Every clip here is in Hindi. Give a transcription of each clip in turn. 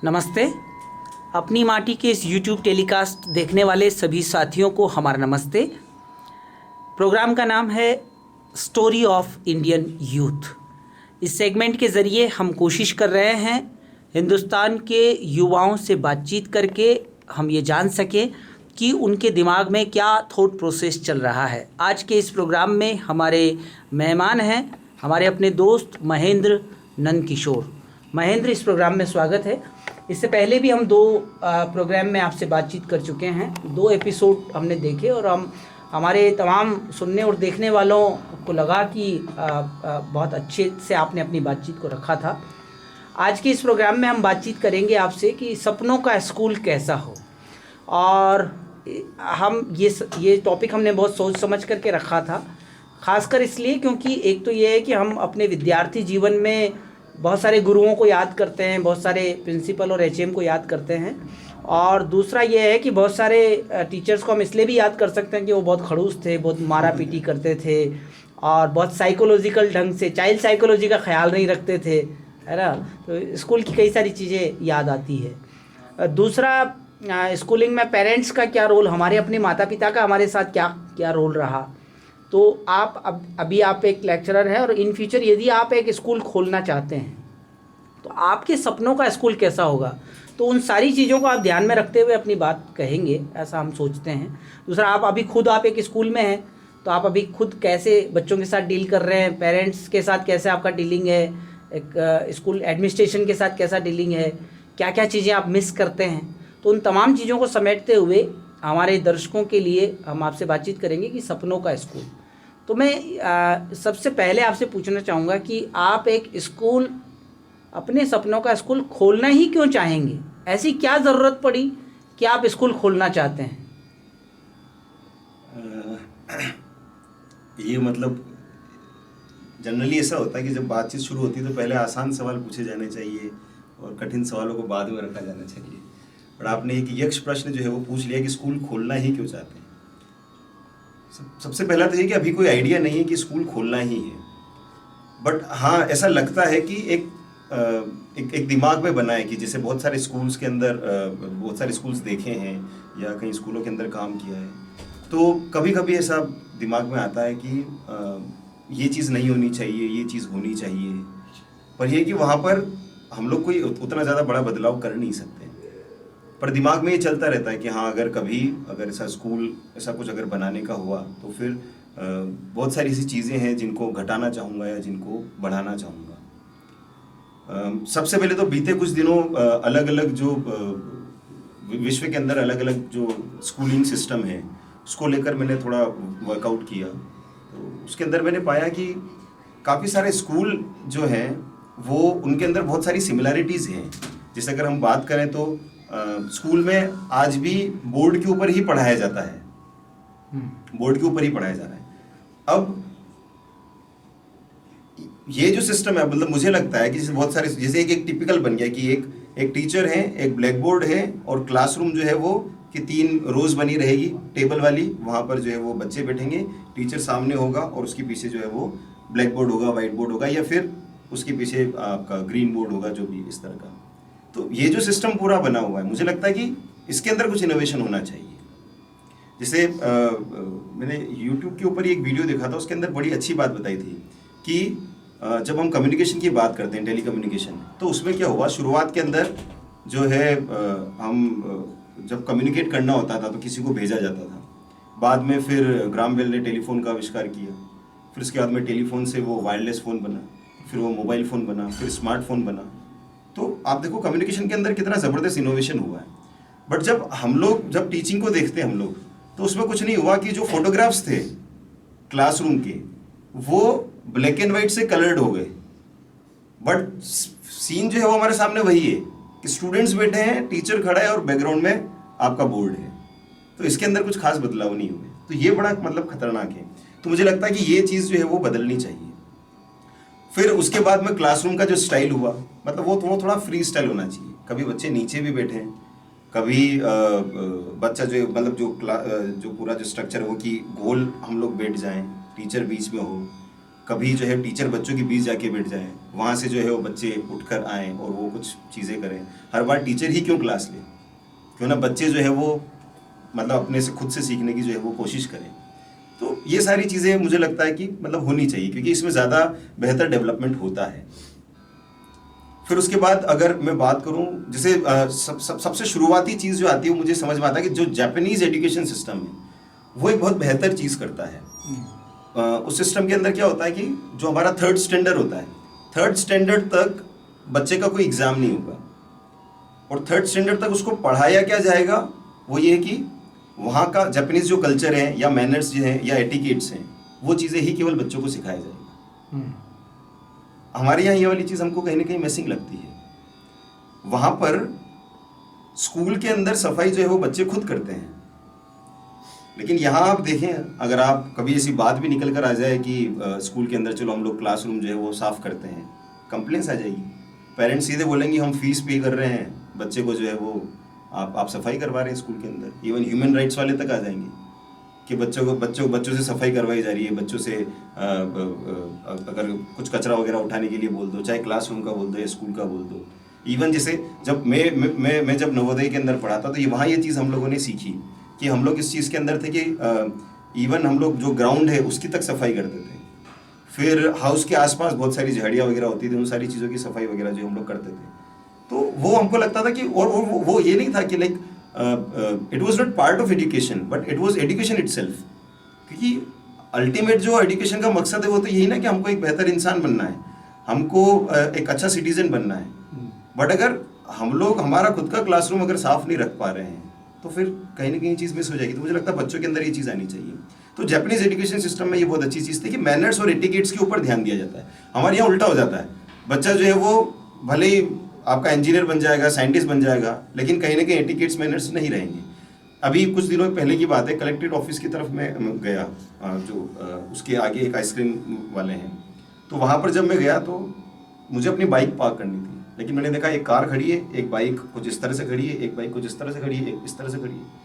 नमस्ते। अपनी माटी के इस YouTube टेलीकास्ट देखने वाले सभी साथियों को हमारा नमस्ते। प्रोग्राम का नाम है स्टोरी ऑफ इंडियन यूथ। इस सेगमेंट के ज़रिए हम कोशिश कर रहे हैं हिंदुस्तान के युवाओं से बातचीत करके हम ये जान सकें कि उनके दिमाग में क्या थॉट प्रोसेस चल रहा है। आज के इस प्रोग्राम में हमारे मेहमान हैं हमारे अपने दोस्त महेंद्र नंदकिशोर। महेंद्र, इस प्रोग्राम में स्वागत है। इससे पहले भी हम 2 प्रोग्राम में आपसे बातचीत कर चुके हैं। 2 एपिसोड हमने देखे और हमारे तमाम सुनने और देखने वालों को लगा कि बहुत अच्छे से आपने अपनी बातचीत को रखा था। आज के इस प्रोग्राम में हम बातचीत करेंगे आपसे कि सपनों का स्कूल कैसा हो। और हम ये टॉपिक हमने बहुत सोच समझ करके रखा था, खासकर इसलिए क्योंकि एक तो ये है कि हम अपने विद्यार्थी जीवन में बहुत सारे गुरुओं को याद करते हैं, बहुत सारे प्रिंसिपल और एचएम को याद करते हैं, और दूसरा ये है कि बहुत सारे टीचर्स को हम इसलिए भी याद कर सकते हैं कि वो बहुत खड़ूस थे, बहुत मारा पीटी करते थे और बहुत साइकोलॉजिकल ढंग से चाइल्ड साइकोलॉजी का ख्याल नहीं रखते थे, है ना। तो स्कूल की कई सारी चीज़ें याद आती है। दूसरा, स्कूलिंग में पेरेंट्स का क्या रोल, हमारे अपने माता पिता का हमारे साथ क्या रोल रहा। तो आप अभी आप एक लेक्चरर हैं और इन फ्यूचर यदि आप एक स्कूल खोलना चाहते हैं तो आपके सपनों का स्कूल कैसा होगा, तो उन सारी चीज़ों को आप ध्यान में रखते हुए अपनी बात कहेंगे, ऐसा हम सोचते हैं। दूसरा, आप एक स्कूल में हैं तो आप अभी खुद कैसे बच्चों के साथ डील कर रहे हैं, पेरेंट्स के साथ कैसे आपका डीलिंग है, एक स्कूल एडमिनिस्ट्रेशन के साथ कैसा डीलिंग है, क्या क्या चीज़ें आप मिस करते हैं। तो उन तमाम चीज़ों को समेटते हुए हमारे दर्शकों के लिए हम आपसे बातचीत करेंगे कि सपनों का स्कूल। तो मैं सबसे पहले आपसे पूछना चाहूँगा कि आप एक स्कूल, अपने सपनों का स्कूल खोलना ही क्यों चाहेंगे? ऐसी क्या ज़रूरत पड़ी कि आप स्कूल खोलना चाहते हैं? ये मतलब जनरली ऐसा होता है कि जब बातचीत शुरू होती है तो पहले आसान सवाल पूछे जाने चाहिए और कठिन सवालों को बाद में रखा जाना चाहिए। पर आपने एक यक्ष प्रश्न जो है वो पूछ लिया कि स्कूल खोलना ही क्यों चाहते हैं। सबसे पहला तो ये कि अभी कोई आइडिया नहीं है कि स्कूल खोलना ही है, बट हाँ ऐसा लगता है कि एक दिमाग में बना है कि जैसे बहुत सारे स्कूल्स के अंदर बहुत सारे स्कूल्स देखे हैं या कहीं स्कूलों के अंदर काम किया है, तो कभी कभी ऐसा दिमाग में आता है कि ये चीज़ नहीं होनी चाहिए, ये चीज़ होनी चाहिए। पर यह कि वहाँ पर हम लोग कोई उतना ज़्यादा बड़ा बदलाव कर नहीं सकते, पर दिमाग में ये चलता रहता है कि हाँ अगर ऐसा स्कूल ऐसा कुछ अगर बनाने का हुआ तो फिर बहुत सारी ऐसी चीज़ें हैं जिनको घटाना चाहूँगा या जिनको बढ़ाना चाहूँगा। सबसे पहले तो बीते कुछ दिनों अलग अलग जो विश्व के अंदर अलग अलग जो स्कूलिंग सिस्टम है उसको लेकर मैंने थोड़ा वर्कआउट किया। तो उसके अंदर मैंने पाया कि काफ़ी सारे स्कूल जो हैं वो उनके अंदर बहुत सारी सिमिलैरिटीज़ हैं। जैसे अगर हम बात करें तो स्कूल में आज भी बोर्ड के ऊपर ही पढ़ाया जाता है, बोर्ड के ऊपर ही पढ़ाया जा रहा है। अब ये जो सिस्टम है, मतलब मुझे लगता है कि जैसे बहुत सारे, जैसे एक टिपिकल बन गया कि एक टीचर है, एक ब्लैक बोर्ड है और क्लासरूम जो है वो कि 3 रोज बनी रहेगी टेबल वाली, वहाँ पर जो है वो बच्चे बैठेंगे, टीचर सामने होगा और उसके पीछे जो है वो ब्लैक बोर्ड होगा, वाइट बोर्ड होगा या फिर उसके पीछे आपका ग्रीन बोर्ड होगा, जो भी इस तरह का। तो ये जो सिस्टम पूरा बना हुआ है, मुझे लगता है कि इसके अंदर कुछ इनोवेशन होना चाहिए। जैसे मैंने YouTube के ऊपर एक वीडियो देखा था, उसके अंदर बड़ी अच्छी बात बताई थी कि जब हम कम्युनिकेशन की बात करते हैं, टेली कम्युनिकेशन, तो उसमें क्या हुआ, शुरुआत के अंदर जो है हम जब कम्युनिकेट करना होता था तो किसी को भेजा जाता था। बाद में फिर ग्राम बेल ने टेलीफोन का आविष्कार किया, फिर उसके बाद में टेलीफोन से वो वायरलेस फ़ोन बना, फिर वो मोबाइल फ़ोन बना, फिर स्मार्टफोन बना। तो आप देखो कम्युनिकेशन के अंदर कितना ज़बरदस्त इनोवेशन हुआ है। बट जब टीचिंग को देखते हैं हम लोग, तो उसमें कुछ नहीं हुआ कि जो फोटोग्राफ्स थे क्लासरूम के वो ब्लैक एंड वाइट से कलर्ड हो गए, बट सीन जो है वो हमारे सामने वही है कि स्टूडेंट्स बैठे हैं, टीचर खड़ा है और बैकग्राउंड में आपका बोर्ड है। तो इसके अंदर कुछ खास बदलाव नहीं हुए। तो ये बड़ा मतलब खतरनाक है। तो मुझे लगता है कि ये चीज़ जो है वो बदलनी चाहिए। फिर उसके बाद में क्लासरूम का जो स्टाइल हुआ, मतलब वो थोड़ा फ्री स्टाइल होना चाहिए। कभी बच्चे नीचे भी बैठे हैं, कभी बच्चा जो मतलब जो पूरा जो स्ट्रक्चर हो कि गोल हम लोग बैठ जाएं, टीचर बीच में हो, कभी जो है टीचर बच्चों के बीच जाके बैठ जाए, वहाँ से जो है वो बच्चे उठकर आएँ और वो कुछ चीज़ें करें। हर बार टीचर ही क्यों क्लास ले, क्यों ना बच्चे जो है वो मतलब अपने से खुद से सीखने की जो है वो कोशिश करें। तो ये सारी चीज़ें मुझे लगता है कि मतलब होनी चाहिए, क्योंकि इसमें ज़्यादा बेहतर डेवलपमेंट होता है। फिर उसके बाद अगर मैं बात करूं, जैसे सबसे शुरुआती चीज़ जो आती है, मुझे समझ में आता है कि जो जापानीज़ एजुकेशन सिस्टम है वो एक बहुत बेहतर चीज़ करता है। उस सिस्टम के अंदर क्या होता है कि जो हमारा 3rd स्टैंडर्ड होता है, 3rd स्टैंडर्ड तक बच्चे का कोई एग्ज़ाम नहीं होगा, और 3rd स्टैंडर्ड तक उसको पढ़ाया क्या जाएगा, वो ये है कि वहाँ का जापानीज़ जो कल्चर है या मैनर्स जो है या एटिकेट्स हैं, वो चीज़ें ही केवल बच्चों को सिखाया जाएगा। हमारे यहाँ ये वाली चीज़ हमको कहीं ना कहीं मिसिंग लगती है। वहाँ पर स्कूल के अंदर सफाई जो है वो बच्चे खुद करते हैं, लेकिन यहाँ आप देखें, अगर आप कभी ऐसी बात भी निकल कर आ जाए कि स्कूल के अंदर चलो हम लोग क्लासरूम जो है वो साफ़ करते हैं, कंप्लेंट्स आ जाएगी। पेरेंट्स सीधे बोलेंगे हम फीस पे कर रहे हैं, बच्चे को जो है वो आप सफाई करवा रहे हैं स्कूल के अंदर। इवन ह्यूमन राइट्स वाले तक आ जाएंगे कि बच्चों से सफाई करवाई जा रही है, बच्चों से अगर कुछ कचरा वगैरह उठाने के लिए बोल दो, चाहे क्लासरूम का बोल दो या स्कूल का बोल दो। इवन जैसे जब मैं जब नवोदय के अंदर पढ़ा था, तो वहाँ ये चीज़ हम लोगों ने सीखी कि हम लोग इस चीज़ के अंदर थे कि इवन हम लोग जो ग्राउंड है उसकी तक सफाई करते थे। फिर हाउस के आसपास बहुत सारी झाड़ियाँ वगैरह होती थी, उन सारी चीज़ों की सफाई वगैरह जो हम लोग करते थे। तो वो हमको लगता था कि और वो ये नहीं था कि like it was not part of education, but it was education itself. क्योंकि अल्टीमेट जो एजुकेशन का मकसद है वो तो यही ना कि हमको एक बेहतर इंसान बनना है, हमको एक अच्छा सिटीजन बनना है। बट अगर हम लोग हमारा खुद का क्लासरूम अगर साफ नहीं रख पा रहे हैं, तो फिर कहीं ना कहीं चीज़ मिस हो जाएगी। तो मुझे लगता है बच्चों के अंदर ये चीज़ आनी चाहिए। तो जापानीज एजुकेशन सिस्टम में ये बहुत अच्छी चीज़ थी कि मैनर्स और एटिकेट्स के ऊपर ध्यान दिया जाता है। हमारे यहाँ उल्टा हो जाता है, बच्चा जो है वो भले ही आपका इंजीनियर बन जाएगा, साइंटिस्ट बन जाएगा, लेकिन कहीं ना कहीं एटिकेट्स मैनर्स नहीं रहेंगे। अभी कुछ दिनों पहले की बात है, कलेक्ट्रेट ऑफिस की तरफ मैं गया, जो उसके आगे एक आइसक्रीम वाले हैं, तो वहाँ पर जब मैं गया तो मुझे अपनी बाइक पार्क करनी थी, लेकिन मैंने देखा एक कार खड़ी है, एक बाइक कुछ इस तरह से खड़ी है, एक बाइक कुछ इस तरह से खड़ी है, एक इस तरह से खड़ी है।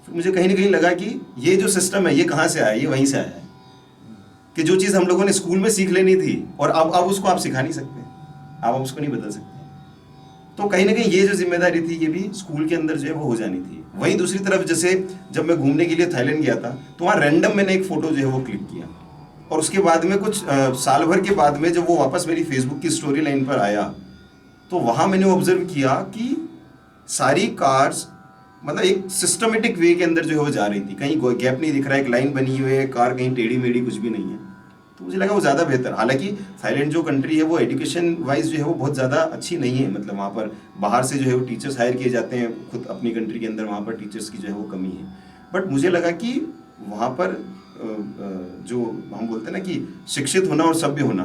फिर मुझे कहीं ना कहीं लगा कि ये जो सिस्टम है ये कहाँ से आया, ये वहीं से आया है कि जो चीज़ हम लोगों ने स्कूल में सीख लेनी थी और अब उसको आप सिखा नहीं सकते, आप उसको नहीं बदल सकते। तो कहीं ना कहीं ये जो जिम्मेदारी थी ये भी स्कूल के अंदर जो है वो हो जानी थी। वहीं दूसरी तरफ जैसे जब मैं घूमने के लिए थाईलैंड गया था, तो वहाँ रैंडम मैंने एक फ़ोटो जो है वो क्लिक किया, और उसके बाद में कुछ साल भर के बाद में जब वो वापस मेरी फेसबुक की स्टोरी लाइन पर आया, तो वहाँ मैंने ऑब्जर्व किया कि सारी कार्स मतलब एक सिस्टमेटिक वे के अंदर जो है वो जा रही थी, कहीं गैप नहीं दिख रहा है, एक लाइन बनी हुई है, कार कहीं टेढ़ी मेढ़ी कुछ भी नहीं है। तो मुझे लगा वो ज़्यादा बेहतर, हालांकि थाईलैंड जो कंट्री है वो एजुकेशन वाइज जो है वो बहुत ज़्यादा अच्छी नहीं है, मतलब वहाँ पर बाहर से जो है वो टीचर्स हायर किए जाते हैं, खुद अपनी कंट्री के अंदर वहाँ पर टीचर्स की जो है वो कमी है। बट मुझे लगा कि वहाँ पर जो हम बोलते हैं ना कि शिक्षित होना और सभ्य होना,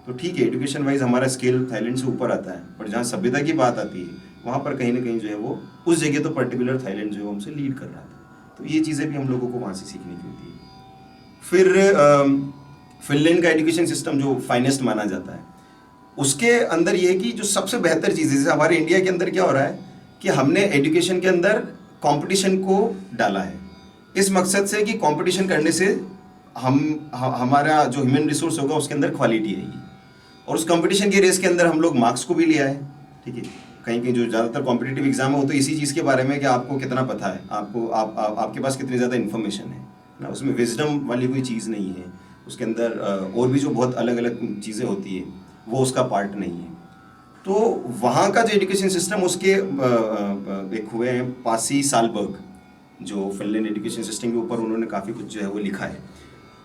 तो ठीक है एजुकेशन वाइज हमारा स्केल थाईलैंड से ऊपर आता है, पर जहाँ सभ्यता की बात आती है वहाँ पर कहीं ना कहीं जो है वो उस जगह तो पर्टिकुलर थाईलैंड जो है हमसे लीड कर रहा था। तो ये चीज़ें भी हम लोगों को वहाँ से सीखने की होती है। फिर फिनलैंड का एजुकेशन सिस्टम जो फाइनेस्ट माना जाता है, उसके अंदर ये है कि जो सबसे बेहतर चीज़ है, जैसे हमारे इंडिया के अंदर क्या हो रहा है कि हमने एजुकेशन के अंदर कंपटीशन को डाला है, इस मकसद से कि कंपटीशन करने से हमारा जो ह्यूमन रिसोर्स होगा उसके अंदर क्वालिटी आएगी, और उस कंपटीशन के रेस के अंदर हम लोग मार्क्स को भी लिया है। ठीक है, कहीं कहीं जो ज़्यादातर कॉम्पिटिटिव एग्जाम है वो तो इसी चीज़ के बारे में कि आपको कितना पता है, आपके पास कितनी ज़्यादा इन्फॉर्मेशन है ना, उसमें विजडम वाली कोई चीज़ नहीं है, उसके अंदर और भी जो बहुत अलग अलग चीज़ें होती है वो उसका पार्ट नहीं है। तो वहाँ का जो एजुकेशन सिस्टम उसके एक हुए हैं पासी सालबर्ग, जो फिनलैंड एजुकेशन सिस्टम के ऊपर उन्होंने काफ़ी कुछ जो है वो लिखा है।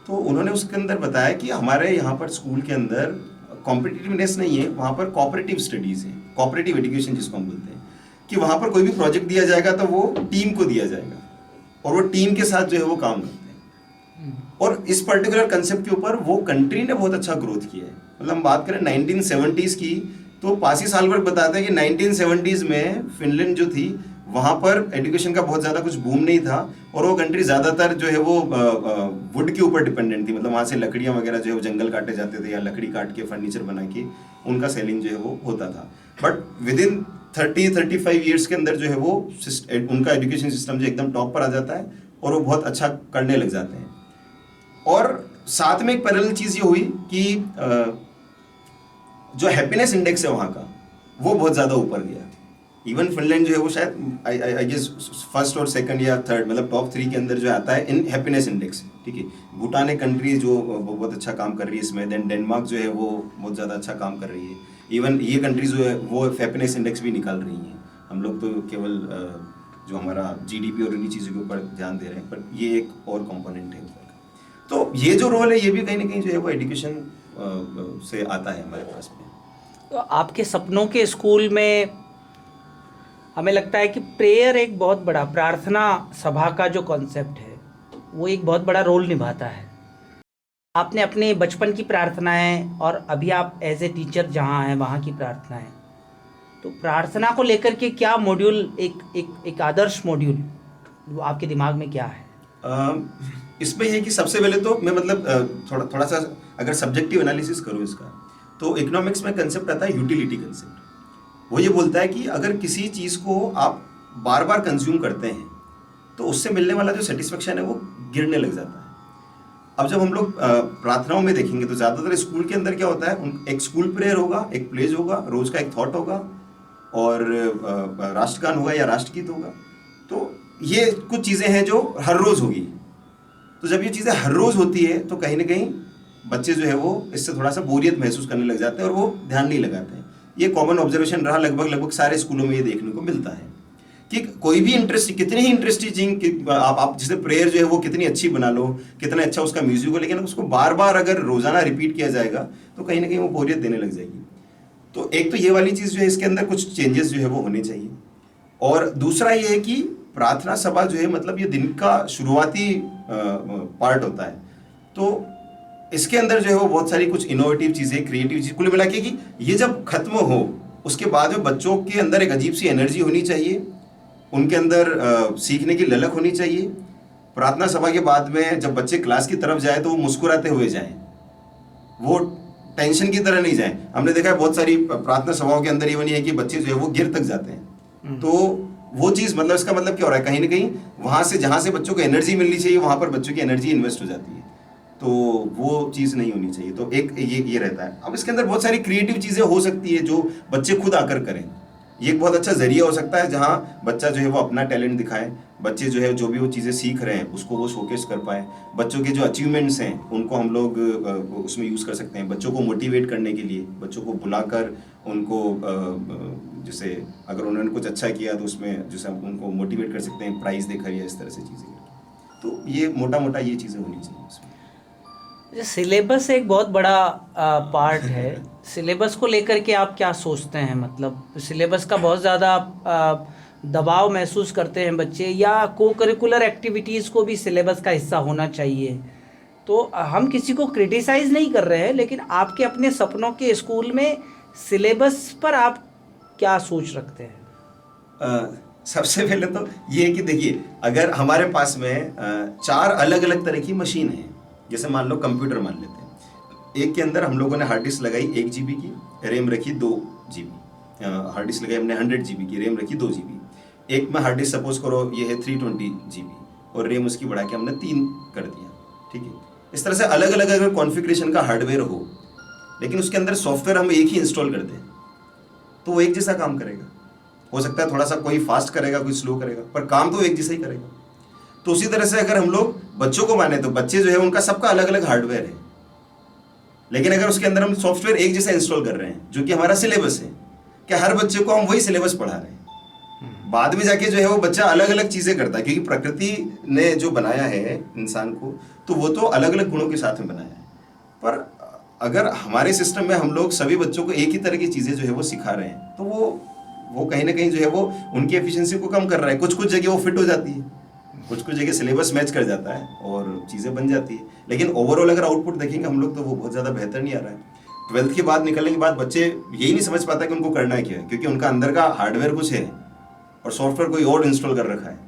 तो उन्होंने उसके अंदर बताया कि हमारे यहाँ पर स्कूल के अंदर कॉम्पिटिटिवनेस नहीं है, वहाँ पर कोऑपरेटिव स्टडीज़ है, कोऑपरेटिव एजुकेशन जिसको हम बोलते हैं, कि वहाँ पर कोई भी प्रोजेक्ट दिया जाएगा तो वो टीम को दिया जाएगा और वो टीम के साथ जो है वो काम करते हैं। और इस पर्टिकुलर कंसेप्ट के ऊपर वो कंट्री ने बहुत अच्छा ग्रोथ किया है। मतलब हम बात करें 1970s की, तो पासी सालबर्ग बताते हैं कि 1970s में फिनलैंड जो थी वहाँ पर एजुकेशन का बहुत ज़्यादा कुछ बूम नहीं था, और वो कंट्री ज़्यादातर जो है वो वुड के ऊपर डिपेंडेंट थी, मतलब वहाँ से लकड़ियाँ वगैरह जो है वो जंगल काटे जाते थे या लकड़ी काट के फर्नीचर बना के उनका सेलिंग जो है वो होता था। बट विद इन 30-35 ईयर्स के अंदर जो है वो उनका एजुकेशन सिस्टम जो एकदम टॉप पर आ जाता है और वो बहुत अच्छा करने लग जाते हैं। और साथ में एक पैरेलल चीज़ ये हुई कि जो हैप्पीनेस इंडेक्स है वहाँ का वो बहुत ज़्यादा ऊपर गया। इवन फिनलैंड जो है वो शायद आई गेस फर्स्ट और सेकंड या थर्ड मतलब टॉप 3 के अंदर जो आता है इन हैप्पीनेस इंडेक्स, ठीक है। भूटान एक कंट्री जो बहुत अच्छा काम कर रही है इसमें, देन डेनमार्क जो है वो बहुत ज़्यादा अच्छा काम कर रही है। इवन ये कंट्री जो है वो हैप्पीनेस इंडेक्स भी निकाल रही हैं। हम लोग तो केवल जो हमारा जीडीपी और इन्हीं चीज़ों के ऊपर ध्यान दे रहे हैं, पर ये एक और कंपोनेंट है। तो ये जो रोल है ये भी कहीं ना कहीं जो है वो एजुकेशन से आता है हमारे पास में। तो आपके सपनों के स्कूल में हमें लगता है कि प्रेयर एक बहुत बड़ा, प्रार्थना सभा का जो कॉन्सेप्ट है वो एक बहुत बड़ा रोल निभाता है। आपने अपने बचपन की प्रार्थनाएं और अभी आप एज ए टीचर जहाँ हैं वहाँ की प्रार्थनाएं, तो प्रार्थना को लेकर के क्या मॉड्यूल, एक आदर्श मॉड्यूल वो आपके दिमाग में क्या है? इसमें ये कि सबसे पहले तो मैं मतलब थोड़ा सा अगर सब्जेक्टिव एनालिसिस करूँ इसका, तो इकोनॉमिक्स में कंसेप्ट आता है यूटिलिटी कंसेप्ट। वो ये बोलता है कि अगर किसी चीज़ को आप बार बार कंज्यूम करते हैं तो उससे मिलने वाला जो सेटिस्फेक्शन है वो गिरने लग जाता है। अब जब हम लोग प्रार्थनाओं में देखेंगे तो ज़्यादातर स्कूल के अंदर क्या होता है, एक स्कूल प्रेयर होगा, एक प्लेज होगा, रोज़ का एक थॉट होगा और राष्ट्रगान होगा या राष्ट्रगीत होगा। तो ये कुछ चीज़ें हैं जो हर रोज़ होगी। तो जब ये चीज़ें हर रोज़ होती है तो कहीं ना कहीं बच्चे जो है वो इससे थोड़ा सा बोरियत महसूस करने लग जाते हैं और वो ध्यान नहीं लगाते हैं। ये कॉमन ऑब्जर्वेशन रहा, लगभग सारे स्कूलों में ये देखने को मिलता है कि कोई भी इंटरेस्ट, कितनी ही इंटरेस्टिंग आप जैसे प्रेयर जो है वो कितनी अच्छी बना लो, कितना अच्छा उसका म्यूजिक हो, लेकिन उसको बार बार अगर रोज़ाना रिपीट किया जाएगा तो कहीं ना कहीं वो बोरियत देने लग जाएगी। तो एक तो ये वाली चीज़ जो है इसके अंदर कुछ चेंजेस जो है वो होने चाहिए। और दूसरा ये है कि प्रार्थना सभा जो है मतलब ये दिन का शुरुआती पार्ट होता है, तो इसके अंदर जो है वो बहुत सारी कुछ इनोवेटिव चीज़ें, क्रिएटिव चीज़, कुल मिला के कि ये जब खत्म हो उसके बाद में बच्चों के अंदर एक अजीब सी एनर्जी होनी चाहिए, उनके अंदर सीखने की ललक होनी चाहिए। प्रार्थना सभा के बाद में जब बच्चे क्लास की तरफ जाए तो वो मुस्कुराते हुए जाएं, वो टेंशन की तरह नहीं जाएं। हमने देखा है बहुत सारी प्रार्थना सभाओं के अंदर ये नहीं है कि बच्चे जो है वो गिर तक जाते हैं। तो वो चीज़ मतलब इसका मतलब क्या हो रहा है, कहीं ना कहीं वहाँ से जहाँ से बच्चों को एनर्जी मिलनी चाहिए वहाँ पर बच्चों की एनर्जी इन्वेस्ट हो जाती है, तो वो चीज़ नहीं होनी चाहिए। तो एक ये रहता है। अब इसके अंदर बहुत सारी क्रिएटिव चीज़ें हो सकती है जो बच्चे खुद आकर करें। ये एक बहुत अच्छा जरिया हो सकता है जहाँ बच्चा जो है वो अपना टैलेंट दिखाए, बच्चे जो है जो भी वो चीज़ें सीख रहे हैं उसको वो शोकेस कर पाए। बच्चों के जो अचीवमेंट्स हैं उनको हम लोग उसमें यूज़ कर सकते हैं। बच्चों को मोटिवेट करने के लिए बच्चों को बुलाकर उनको जैसे अगर उन्होंने कुछ अच्छा किया तो उसमें जैसे उनको मोटिवेट कर सकते हैं, प्राइज़ देकर या इस तरह से चीज़ें। तो ये मोटा मोटा ये चीज़ें होनी चाहिए उसमें। सिलेबस एक बहुत बड़ा पार्ट है। सिलेबस को लेकर के आप क्या सोचते हैं? मतलब सिलेबस का बहुत ज़्यादा दबाव महसूस करते हैं बच्चे, या को करिकुलर एक्टिविटीज़ को भी सिलेबस का हिस्सा होना चाहिए? तो हम किसी को क्रिटिसाइज़ नहीं कर रहे हैं, लेकिन आपके अपने सपनों के स्कूल में सिलेबस पर आप क्या सोच रखते हैं? सबसे पहले तो ये है कि देखिए, अगर हमारे पास में 4 अलग अलग तरह की मशीन है, जैसे मान लो कंप्यूटर मान लेते हैं, एक के अंदर हम लोगों ने हार्ड डिस्क लगाई 1 GB की, रैम रखी 2 GB, हार्ड डिस्क लगाई हमने 100 GB की, रैम रखी 2 GB। एक में हार्ड डिस्क सपोज करो ये है 320 GB और रैम उसकी बढ़ा के हमने 3 कर दिया, ठीक है। इस तरह से अलग अलग अगर कॉन्फ़िगरेशन का हार्डवेयर हो, लेकिन उसके अंदर सॉफ्टवेयर हम एक ही इंस्टॉल कर दें तो वो एक जैसा काम करेगा। हो सकता है थोड़ा सा कोई फास्ट करेगा, कोई स्लो करेगा, पर काम तो एक जैसा ही करेगा। तो उसी तरह से अगर हम लोग बच्चों को माने तो बच्चे जो है उनका सबका अलग अलग हार्डवेयर है, लेकिन अगर उसके अंदर हम सॉफ्टवेयर एक जैसा इंस्टॉल कर रहे हैं जो कि हमारा सिलेबस है, क्या हर बच्चे को हम वही सिलेबस पढ़ा रहे हैं? बाद में जाके जो है वो बच्चा अलग अलग चीज़ें करता है, क्योंकि प्रकृति ने जो बनाया है इंसान को तो वो तो अलग अलग गुणों के साथ में बनाया है। पर अगर हमारे सिस्टम में हम लोग सभी बच्चों को एक ही तरह की चीज़ें जो है वो सिखा रहे हैं तो वो कहीं ना कहीं जो है वो उनकी एफिशिएंसी को कम कर रहा है। कुछ कुछ जगह वो फिट हो जाती है, कुछ कुछ जगह सिलेबस मैच कर जाता है और चीज़ें बन जाती है, लेकिन ओवरऑल अगर आउटपुट देखेंगे हम लोग तो वो बहुत ज़्यादा बेहतर नहीं आ रहा है। 12th के बाद निकलने के बाद बच्चे यही नहीं समझ पाता कि उनको करना है क्या है, क्योंकि उनका अंदर का हार्डवेयर कुछ है और सॉफ्टवेयर कोई और इंस्टॉल कर रखा है।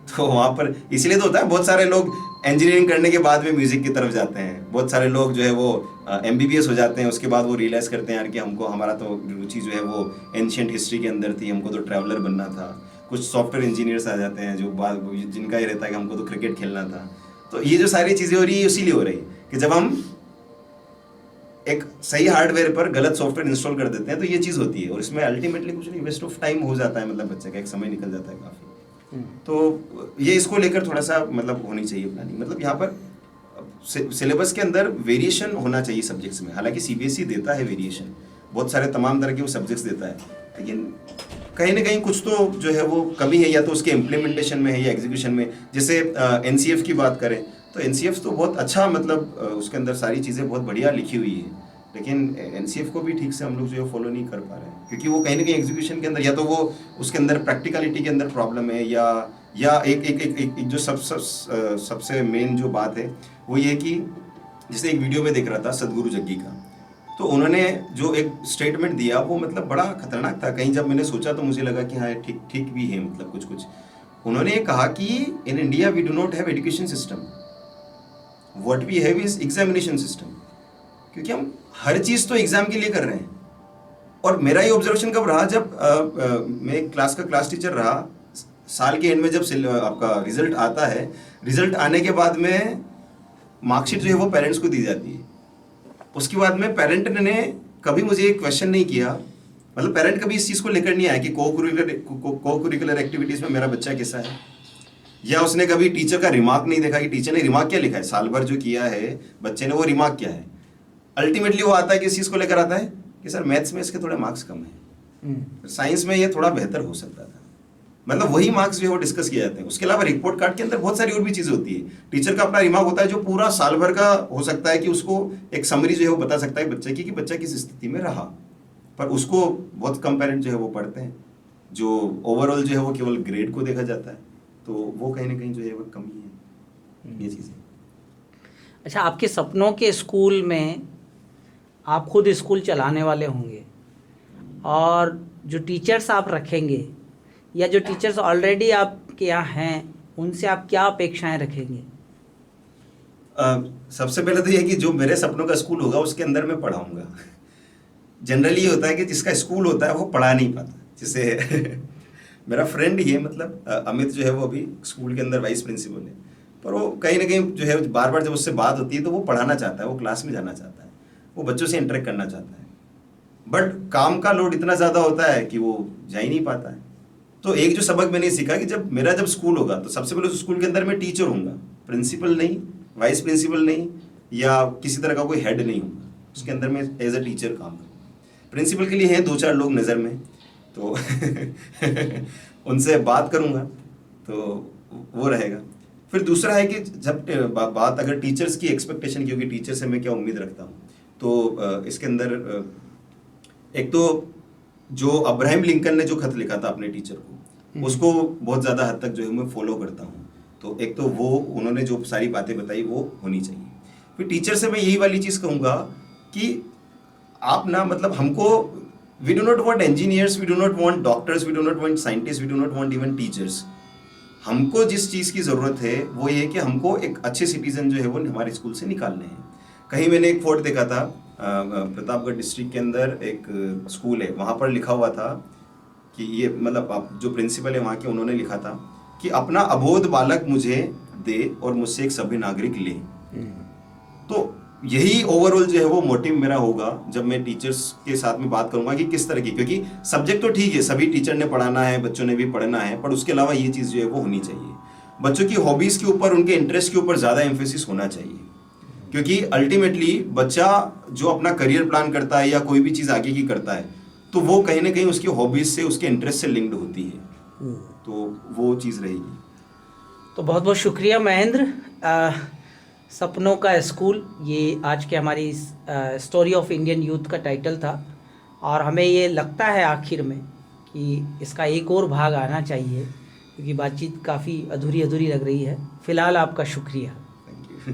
तो वहाँ पर इसलिए तो होता है बहुत सारे लोग इंजीनियरिंग करने के बाद में म्यूज़िक की तरफ जाते हैं, बहुत सारे लोग जो है वो MBBS हो जाते हैं, उसके बाद वो रियलाइज़ करते हैं यार कि हमको हमारा तो रुचि जो है वो एंशिएंट हिस्ट्री के अंदर थी, हमको तो ट्रैवलर बनना था। कुछ सॉफ्टवेयर इंजीनियर्स आ जाते हैं जो जिनका ये रहता है कि हमको तो क्रिकेट खेलना था। तो ये जो सारी चीज़ें हो रही है इसीलिए हो रही है कि जब हम एक सही हार्डवेयर पर गलत सॉफ्टवेयर इंस्टॉल कर देते हैं तो ये चीज़ होती है, और इसमें अल्टीमेटली कुछ नहीं, वेस्ट ऑफ टाइम हो जाता है, मतलब बच्चे का एक समय निकल जाता है काफ़ी। तो ये इसको लेकर थोड़ा सा मतलब होनी चाहिए प्लानिंग। मतलब यहाँ पर सिलेबस के अंदर वेरिएशन होना चाहिए सब्जेक्ट्स में। हालांकि सीबीएसई देता है वेरिएशन, बहुत सारे तमाम तरह के वो सब्जेक्ट्स देता है, लेकिन कहीं ना कहीं कुछ तो जो है वो कमी है, या तो उसके इम्प्लीमेंटेशन में है या एग्जीक्यूशन में। जैसे एनसीएफ की बात करें तो एनसीएफ तो बहुत अच्छा, मतलब उसके अंदर सारी चीज़ें बहुत बढ़िया लिखी हुई है, लेकिन एनसीएफ को भी ठीक से हम लोग जो है फॉलो नहीं कर पा रहे हैं, क्योंकि वो कहीं ना कहीं एग्जीक्यूशन के अंदर या तो वो उसके अंदर प्रैक्टिकलिटी के अंदर प्रॉब्लम है, या एक जो सबसे मेन जो बात है वो ये कि जैसे एक वीडियो में देख रहा था सदगुरु जग्गी का, तो उन्होंने जो एक स्टेटमेंट दिया वो मतलब बड़ा खतरनाक था। कहीं जब मैंने सोचा तो मुझे लगा कि हाँ ठीक ठीक भी है, मतलब कुछ कुछ उन्होंने कहा कि in India we do not have education system, what we have is examination system, क्योंकि हम हर चीज़ तो एग्जाम के लिए कर रहे हैं। और मेरा ये ऑब्जर्वेशन कब रहा, जब मैं क्लास का क्लास टीचर रहा, साल के एंड में जब आपका रिजल्ट आता है, रिजल्ट आने के बाद में मार्कशीट जो है वो पेरेंट्स को दी जाती है। उसके बाद में पेरेंट ने कभी मुझे एक क्वेश्चन नहीं किया, मतलब पेरेंट कभी इस चीज़ को लेकर नहीं आया कि को करिकुलर एक्टिविटीज़ में मेरा बच्चा कैसा है, या उसने कभी टीचर का रिमार्क नहीं देखा कि टीचर ने रिमार्क क्या लिखा है, साल भर जो किया है बच्चे ने वो रिमार्क क्या है। अल्टीमेटली वो आता है किस चीज़ को लेकर आता है कि सर मैथ्स में इसके थोड़े मार्क्स कम है, साइंस में ये थोड़ा बेहतर हो सकता था। मतलब वही मार्क्स जो है वो डिस्कस किए जाते हैं। उसके अलावा रिपोर्ट कार्ड के अंदर बहुत सारी और भी चीज़ें होती है। टीचर का अपना रिमार्क होता है जो पूरा साल भर का हो सकता है, कि उसको एक समरी जो है वो बता सकता है बच्चे की कि बच्चा किस स्थिति में रहा, पर उसको बहुत कम पेरेंट जो है वो पढ़ते हैं। जो ओवरऑल जो है वो केवल ग्रेड को देखा जाता है, तो वो कहीं ना कहीं जो है वो कमी है ये चीज़ें। अच्छा, आपके सपनों के स्कूल में आप खुद स्कूल चलाने वाले होंगे, और जो टीचर्स आप रखेंगे या जो टीचर्स ऑलरेडी आपके यहाँ हैं उनसे आप क्या अपेक्षाएं रखेंगे? सबसे पहले तो ये कि जो मेरे सपनों का स्कूल होगा उसके अंदर मैं पढ़ाऊंगा। जनरली ये होता है कि जिसका स्कूल होता है वो पढ़ा नहीं पाता। जैसे मेरा फ्रेंड ही है, मतलब अमित जो है वो अभी स्कूल के अंदर वाइस प्रिंसिपल है, पर वो कहीं ना कहीं जो है बार बार जब उससे बात होती है तो वो पढ़ाना चाहता है, वो क्लास में जाना चाहता है, वो बच्चों से इंटरेक्ट करना चाहता है, बट काम का लोड इतना ज़्यादा होता है कि वो जा ही नहीं पाता है। तो एक जो सबक मैंने सीखा कि जब स्कूल होगा तो सबसे पहले उस स्कूल के अंदर मैं टीचर हूँगा, प्रिंसिपल नहीं, वाइस प्रिंसिपल नहीं, या किसी तरह का कोई हेड नहीं हूँगा। उसके अंदर मैं एज अ टीचर काम करूँगा। प्रिंसिपल के लिए हैं 2-4 लोग नज़र में, तो उनसे बात करूँगा, तो वो रहेगा। फिर दूसरा है कि जब बात अगर टीचर्स की एक्सपेक्टेशन की होगी, टीचर से मैं क्या उम्मीद रखता हूँ, तो इसके अंदर एक तो जो अब्राहम लिंकन ने जो खत लिखा था अपने टीचर को, उसको बहुत ज़्यादा हद तक जो है मैं फॉलो करता हूँ। तो एक तो वो उन्होंने जो सारी बातें बताई वो होनी चाहिए। फिर टीचर से मैं यही वाली चीज़ कहूँगा कि आप ना, मतलब हमको, we do not want engineers, we do not want doctors, we do not want scientist, we do not want even teachers. हमको जिस चीज़ की ज़रूरत है वो ये कि हमको एक अच्छे सिटीज़न जो है वो हमारे स्कूल से निकालने हैं। कहीं मैंने एक फोर्ट देखा था, प्रतापगढ़ डिस्ट्रिक्ट के अंदर एक स्कूल है, वहाँ पर लिखा हुआ था कि ये, मतलब आप जो प्रिंसिपल है वहाँ के, उन्होंने लिखा था कि अपना अबोध बालक मुझे दे और मुझसे एक सभ्य नागरिक ले। तो यही ओवरऑल जो है वो मोटिव मेरा होगा जब मैं टीचर्स के साथ में बात करूंगा कि किस तरह की, क्योंकि सब्जेक्ट तो ठीक है, सभी टीचर ने पढ़ाना है, बच्चों ने भी पढ़ना है, पर उसके अलावा ये चीज़ जो है वो होनी चाहिए। बच्चों की हॉबीज़ के ऊपर, उनके इंटरेस्ट के ऊपर ज़्यादा एम्फेसिस होना चाहिए, क्योंकि अल्टीमेटली बच्चा जो अपना करियर प्लान करता है या कोई भी चीज़ आगे की करता है, तो वो कहीं ना कहीं उसकी हॉबीज़ से, उसके इंटरेस्ट से लिंक्ड होती है, तो वो चीज़ रहेगी। तो बहुत बहुत शुक्रिया महेंद्र। सपनों का स्कूल, ये आज के हमारी स्टोरी ऑफ इंडियन यूथ का टाइटल था, और हमें ये लगता है आखिर में कि इसका एक और भाग आना चाहिए, क्योंकि बातचीत काफ़ी अधूरी अधूरी लग रही है। फ़िलहाल आपका शुक्रिया। Thank you.